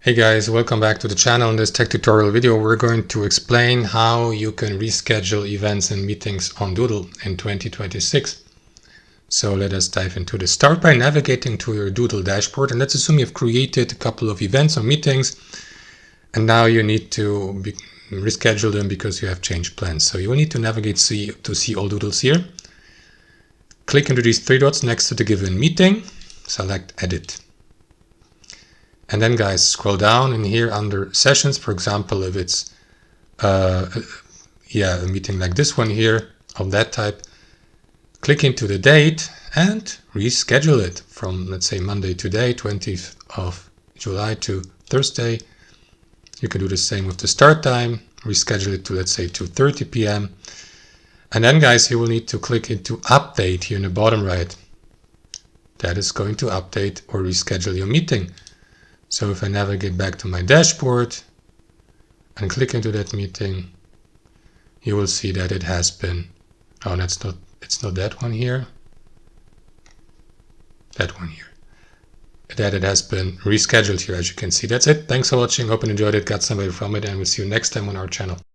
Hey guys, welcome back to the channel. In this tech tutorial video, we're going to explain how you can reschedule events and meetings on Doodle in 2026. So let us dive into this. Start by navigating to your Doodle dashboard, and let's assume you've created a couple of events or meetings, and now you need to reschedule them because you have changed plans. So you will need to navigate to see all Doodles here. Click into these three dots next to the given meeting, select Edit. And then guys, scroll down in here under sessions. For example, if it's a meeting like this one here of that type, click into the date and reschedule it from, let's say, Monday today, 20th of July to Thursday. You can do the same with the start time, reschedule it to, let's say, 2:30 p.m. And then guys, you will need to click into update here in the bottom right. That is going to update or reschedule your meeting. So if I navigate back to my dashboard and click into that meeting, you will see that it has been, it's not that one here, that one here, that it has been rescheduled here, as you can see. That's it. Thanks for watching. Hope you enjoyed it, got some value from it, and we'll see you next time on our channel.